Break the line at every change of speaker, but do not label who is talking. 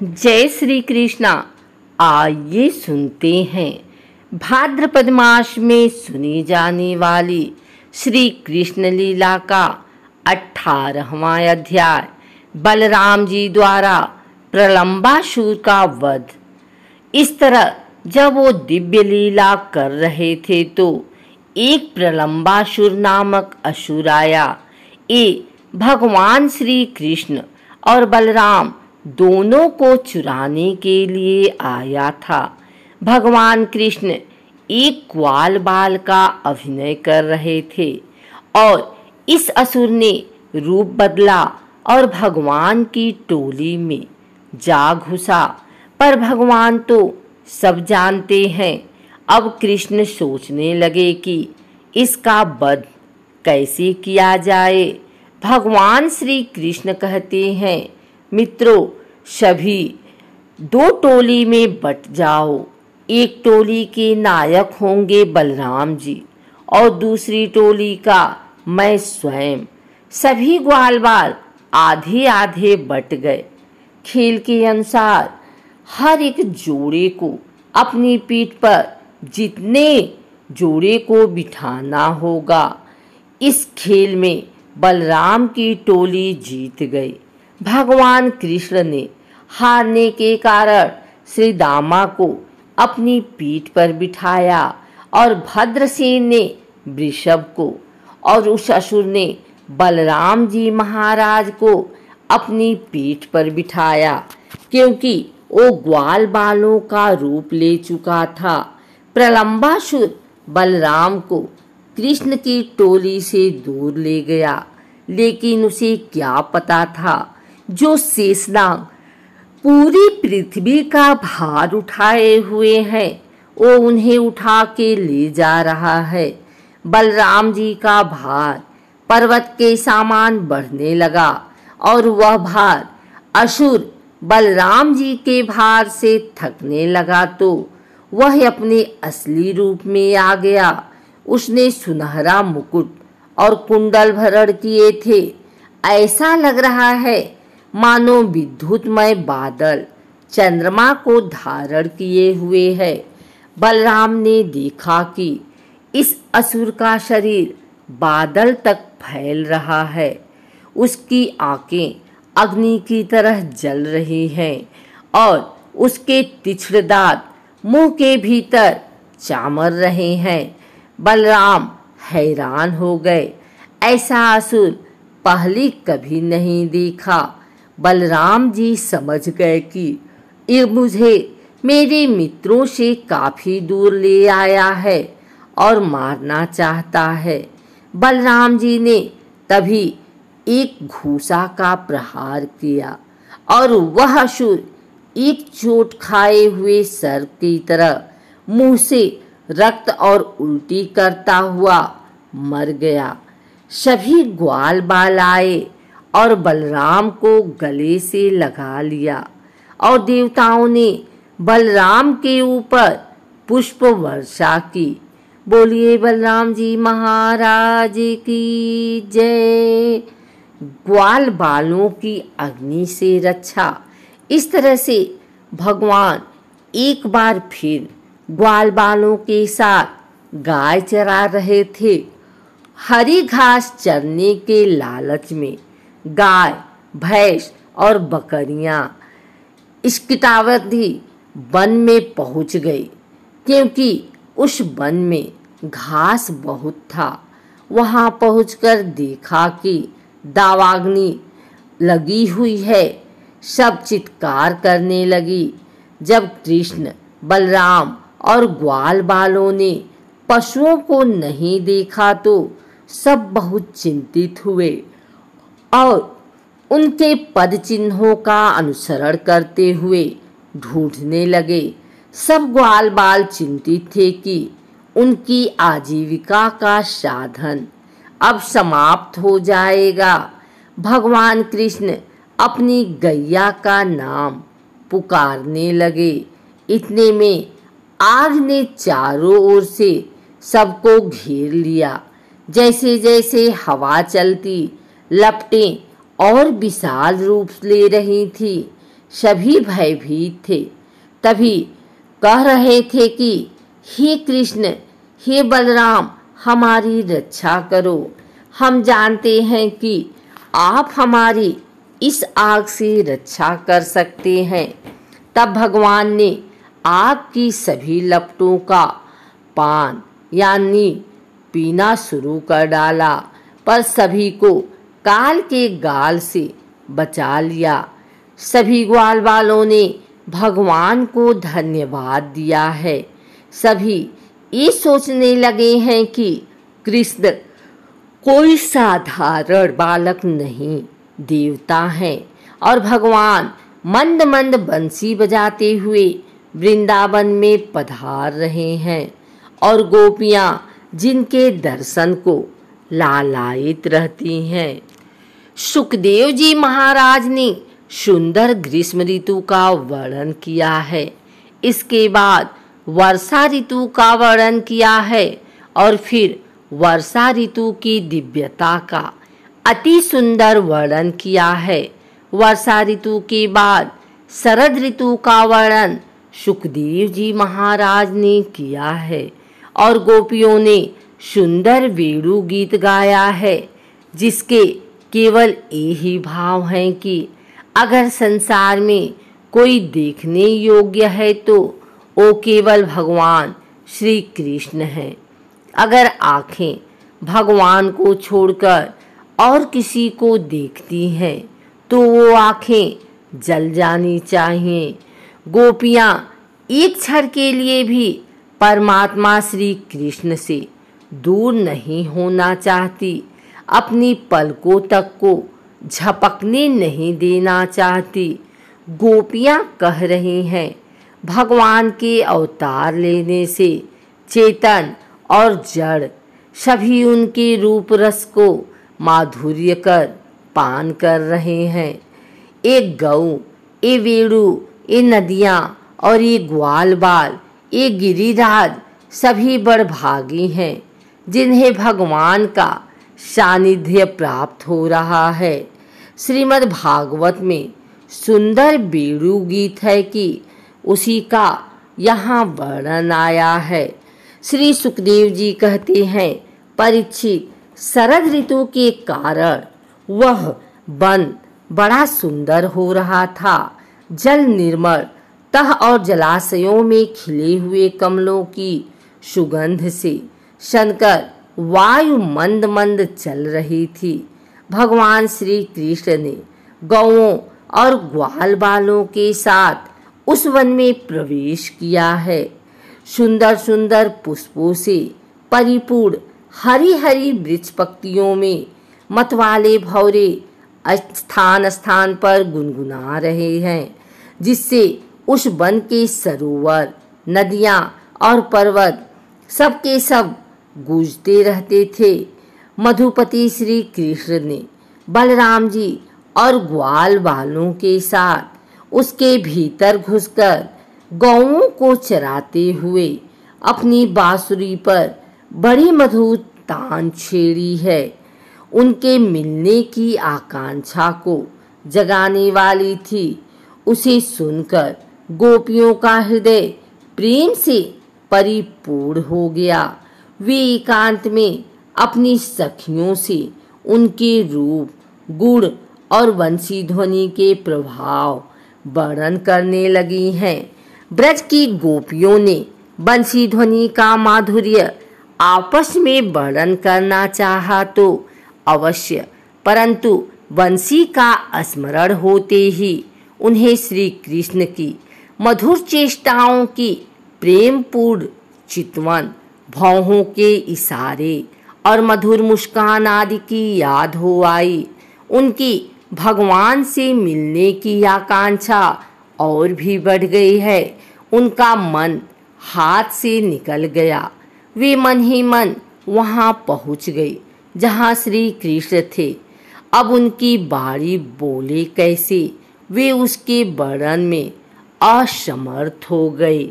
जय श्री कृष्णा। आइए सुनते हैं भाद्रपद मास में सुनी जाने वाली श्री कृष्ण लीला का 18वां अध्याय। बलराम जी द्वारा प्रलंबासुर का वध। इस तरह जब वो दिव्य लीला कर रहे थे तो एक प्रलंबासुर नामक असुर आया। ये भगवान श्री कृष्ण और बलराम दोनों को चुराने के लिए आया था। भगवान कृष्ण एक ग्वाल बाल का अभिनय कर रहे थे और इस असुर ने रूप बदला और भगवान की टोली में जा घुसा। पर भगवान तो सब जानते हैं। अब कृष्ण सोचने लगे कि इसका वध कैसे किया जाए। भगवान श्री कृष्ण कहते हैं, मित्रों, सभी दो टोली में बट जाओ। एक टोली के नायक होंगे बलराम जी और दूसरी टोली का मैं स्वयं। सभी ग्वाल बाल आधे आधे बट गए। खेल के अनुसार हर एक जोड़े को अपनी पीठ पर जितने जोड़े को बिठाना होगा। इस खेल में बलराम की टोली जीत गई। भगवान कृष्ण ने हारने के कारण श्री दामा को अपनी पीठ पर बिठाया और भद्रसेन ने वृषभ को और उस असुर ने बलराम जी महाराज को अपनी पीठ पर बिठाया, क्योंकि वो ग्वाल बालों का रूप ले चुका था। प्रलंबासुर बलराम को कृष्ण की टोली से दूर ले गया, लेकिन उसे क्या पता था जो शेषनाग पूरी पृथ्वी का भार उठाए हुए हैं, वो उन्हें उठा के ले जा रहा है। बलराम जी का भार पर्वत के समान बढ़ने लगा और वह भार असुर बलराम जी के भार से थकने लगा तो वह अपने असली रूप में आ गया। उसने सुनहरा मुकुट और कुंडल भरण किए थे। ऐसा लग रहा है मानो विद्युतमय बादल चंद्रमा को धारण किए हुए है। बलराम ने देखा कि इस असुर का शरीर बादल तक फैल रहा है। उसकी आंखें अग्नि की तरह जल रही हैं और उसके तीक्ष्ण दांत मुंह के भीतर चामर रहे हैं। बलराम हैरान हो गए। ऐसा असुर पहले कभी नहीं देखा। बलराम जी समझ गए कि ये मुझे मेरे मित्रों से काफी दूर ले आया है और मारना चाहता है। बलराम जी ने तभी एक घूसा का प्रहार किया और वह असुर एक चोट खाए हुए सर्प की तरह मुंह से रक्त और उल्टी करता हुआ मर गया। सभी ग्वाल बाल आए और बलराम को गले से लगा लिया और देवताओं ने बलराम के ऊपर पुष्प वर्षा की। बोलिए बलराम जी महाराज की जय। ग्वाल बालों की अग्नि से रक्षा। इस तरह से भगवान एक बार फिर ग्वाल बालों के साथ गाय चरा रहे थे। हरी घास चरने के लालच में गाय, भैंस और बकरियां इस्किटावती वन में पहुंच गई, क्योंकि उस वन में घास बहुत था। वहां पहुंचकर देखा कि दावाग्नि लगी हुई है। सब चित्कार करने लगी। जब कृष्ण, बलराम और ग्वाल बालों ने पशुओं को नहीं देखा तो सब बहुत चिंतित हुए और उनके पद चिन्हों का अनुसरण करते हुए ढूंढने लगे। सब ग्वाल बाल चिंतित थे कि उनकी आजीविका का साधन अब समाप्त हो जाएगा। भगवान कृष्ण अपनी गैया का नाम पुकारने लगे। इतने में आग ने चारों ओर से सबको घेर लिया। जैसे जैसे हवा चलती, लपटें और विशाल रूप ले रही थी। सभी भयभीत थे। तभी कह रहे थे कि हे कृष्ण, हे बलराम, हमारी रक्षा करो। हम जानते हैं कि आप हमारी इस आग से रक्षा कर सकते हैं। तब भगवान ने आग की सभी लपटों का पान यानी पीना शुरू कर डाला, पर सभी को काल के गाल से बचा लिया। सभी ग्वाल वालों ने भगवान को धन्यवाद दिया है। सभी ये सोचने लगे हैं कि कृष्ण कोई साधारण बालक नहीं, देवता हैं। और भगवान मंद मंद बंसी बजाते हुए वृंदावन में पधार रहे हैं और गोपियां जिनके दर्शन को लालायित रहती हैं। सुखदेव जी महाराज ने सुंदर ग्रीष्म ऋतु का वर्णन किया है। इसके बाद वर्षा ऋतु का वर्णन किया है और फिर वर्षा ऋतु की दिव्यता का अति सुंदर वर्णन किया है। वर्षा ऋतु के बाद शरद ऋतु का वर्णन सुखदेव जी महाराज ने किया है और गोपियों ने सुंदर वेणु गीत गाया है, जिसके केवल यही भाव हैं कि अगर संसार में कोई देखने योग्य है तो वो केवल भगवान श्री कृष्ण हैं। अगर आँखें भगवान को छोड़कर और किसी को देखती हैं तो वो आँखें जल जानी चाहिए। गोपियाँ एक क्षण के लिए भी परमात्मा श्री कृष्ण से दूर नहीं होना चाहती, अपनी पलकों तक को झपकने नहीं देना चाहती। गोपियाँ कह रही हैं, भगवान के अवतार लेने से चेतन और जड़ सभी उनके रूप रस को माधुर्य कर पान कर रहे हैं। एक गऊ, ये वेणु, ये नदियाँ और ये ग्वाल बाल, ये गिरिराज सभी बड़भागी हैं जिन्हें भगवान का सानिध्य प्राप्त हो रहा है। श्रीमद् भागवत में सुंदर वेणु गीत है कि उसी का यहाँ वर्णन आया है। श्री सुखदेव जी कहते हैं, परीक्षित, शरद ऋतु के कारण वह वन बड़ा सुंदर हो रहा था। जल निर्मल, तह और जलाशयों में खिले हुए कमलों की सुगंध से शंकर वायु मंद मंद चल रही थी। भगवान श्री कृष्ण ने गौओं और ग्वाल बालों के साथ उस वन में प्रवेश किया है। सुंदर सुंदर पुष्पों से परिपूर्ण हरी हरी वृक्ष पत्तियों में मतवाले भौरे स्थान स्थान पर गुनगुना रहे हैं, जिससे उस वन के सरोवर, नदियाँ और पर्वत सबके सब गूंजते रहते थे। मधुपति श्री कृष्ण ने बलराम जी और ग्वाल बालों के साथ उसके भीतर घुसकर गौओं को चराते हुए अपनी बांसुरी पर बड़ी मधुर तान छेड़ी है। उनके मिलने की आकांक्षा को जगाने वाली थी। उसे सुनकर गोपियों का हृदय प्रेम से परिपूर्ण हो गया। वे एकांत में अपनी सखियों से उनके रूप, गुण और वंशी ध्वनि के प्रभाव वर्णन करने लगी हैं। ब्रज की गोपियों ने बंसी ध्वनि का माधुर्य आपस में वर्णन करना चाहा तो अवश्य, परंतु बंसी का स्मरण होते ही उन्हें श्री कृष्ण की मधुर चेष्टाओं की प्रेमपूर्ण चितवन, भौहों के इशारे और मधुर मुस्कान आदि की याद हो आई। उनकी भगवान से मिलने की आकांक्षा और भी बढ़ गई है। उनका मन हाथ से निकल गया। वे मन ही मन वहाँ पहुँच गई जहाँ श्री कृष्ण थे। अब उनकी बारी बोले कैसे, वे उसके वर्णन में असमर्थ हो गए।